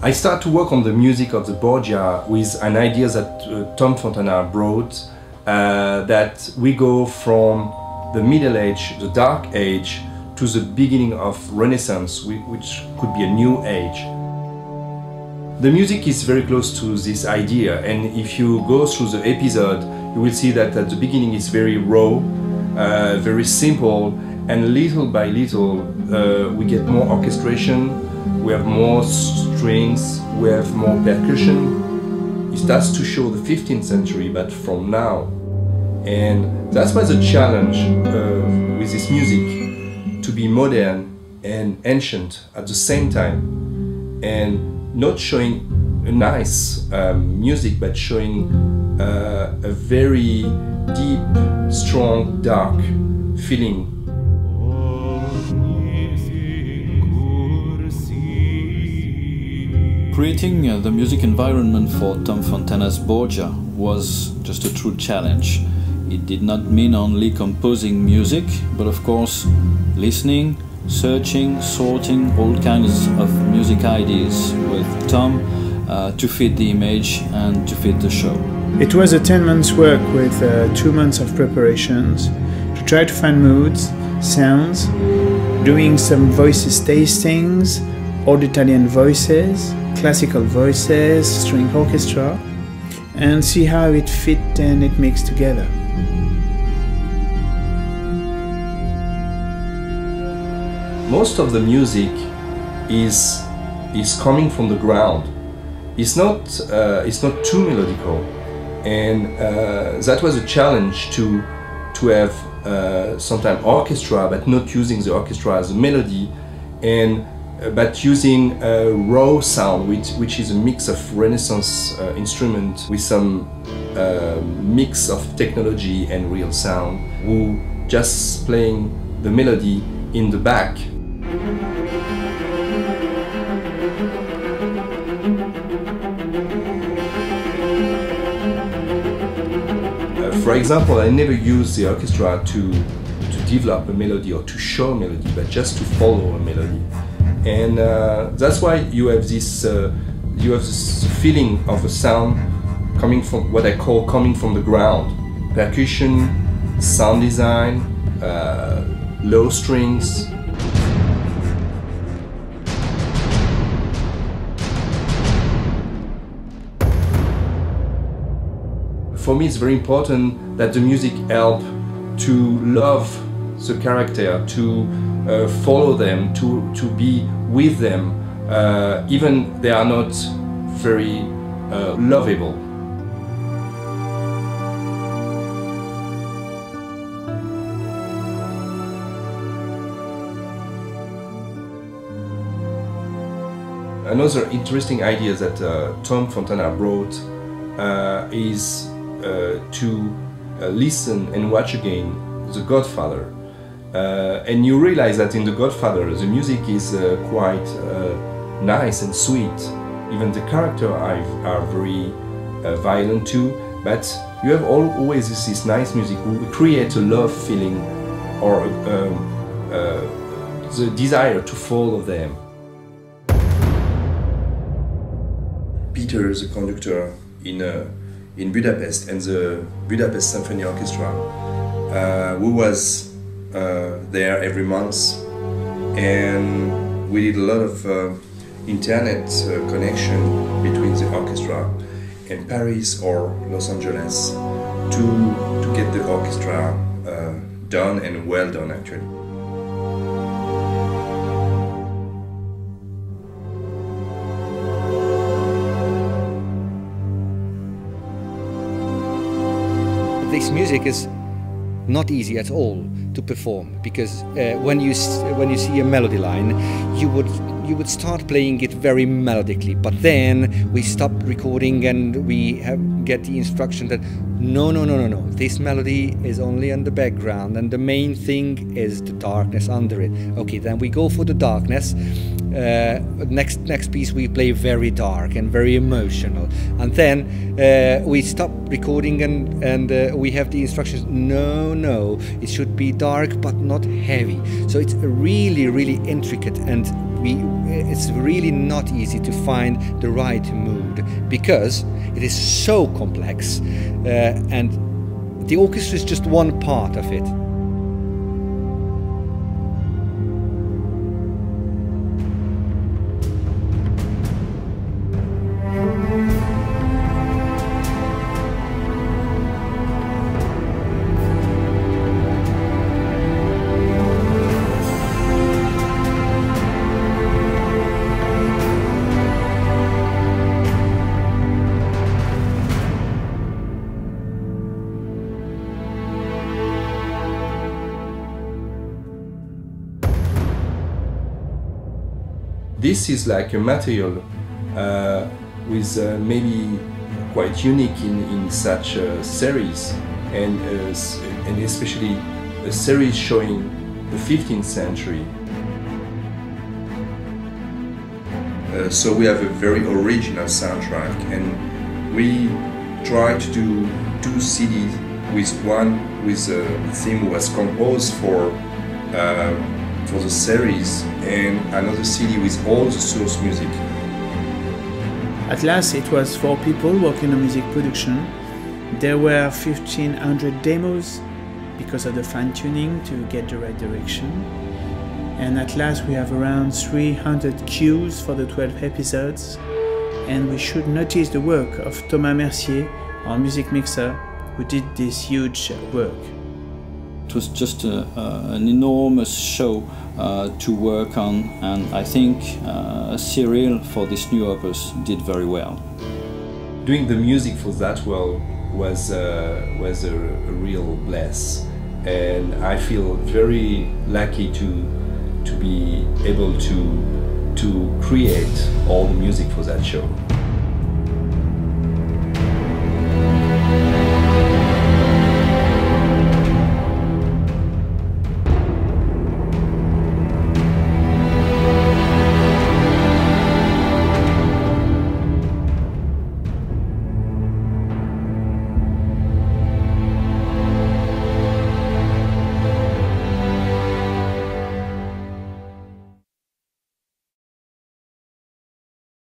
I start to work on the music of the Borgia with an idea that Tom Fontana brought, that we go from the Middle Age, the Dark Age, to the beginning of Renaissance, which could be a new age. The music is very close to this idea, and if you go through the episode, you will see that at the beginning it's very raw, very simple, and little by little we get more orchestration, we have more strings, we have more percussion. It starts to show the 15th century, but from now. And that's why the challenge with this music, to be modern and ancient at the same time, and not showing a nice music, but showing a very deep, strong, dark feeling. Creating the music environment for Tom Fontana's Borgia was just a true challenge. It did not mean only composing music, but of course listening, searching, sorting all kinds of music ideas with Tom to fit the image and to fit the show. It was a 10 months work with 2 months of preparations to try to find moods, sounds, doing some voices tastings, old Italian voices, classical voices, string orchestra, and see how it fit and it mixed together. Most of the music is coming from the ground. It's not too melodical, and that was a challenge to have sometimes orchestra, but not using the orchestra as a melody, and but using a raw sound, which is a mix of Renaissance instrument with some mix of technology and real sound, who just playing the melody in the back. For example, I never use the orchestra to develop a melody or to show a melody, but just to follow a melody. And that's why you have this feeling of a sound coming from what I call coming from the ground. Percussion, sound design, low strings. For me, it's very important that the music help to love the character, to follow them, to be with them, even they are not very lovable. Another interesting idea that Tom Fontana brought is to listen and watch again The Godfather. And you realize that in The Godfather the music is quite nice and sweet. Even the characters are very violent too, but you have always this nice music who create a love feeling or the desire to follow them. Peter, the conductor in Budapest, and the Budapest Symphony Orchestra, who was there every month, and we did a lot of internet connection between the orchestra and Paris or Los Angeles to get the orchestra done, and well done actually. This music is not easy at all to perform, because when you see a melody line, you would start playing it very melodically, but then we stop recording and we get the instruction that no, this melody is only on the background and the main thing is the darkness under it. Okay, then we go for the darkness. Next piece we play very dark and very emotional, and then we stop recording and we have the instructions, no, it should be dark but not heavy. So it's really intricate and it's really not easy to find the right mood because it is so complex, and the orchestra is just one part of it. This is like a material with maybe quite unique in such a series, and especially a series showing the 15th century. So we have a very original soundtrack, and we try to do 2 CDs, with one with a theme who was composed for the series, and another CD with all the source music. At last, it was 4 people working on music production. There were 1,500 demos because of the fine-tuning to get the right direction. And at last we have around 300 cues for the 12 episodes. And we should notice the work of Thomas Mercier, our music mixer, who did this huge work. It was just an enormous show to work on, and I think Cyril, for this new opus, did very well. Doing the music for that was a real bless, and I feel very lucky to be able to create all the music for that show.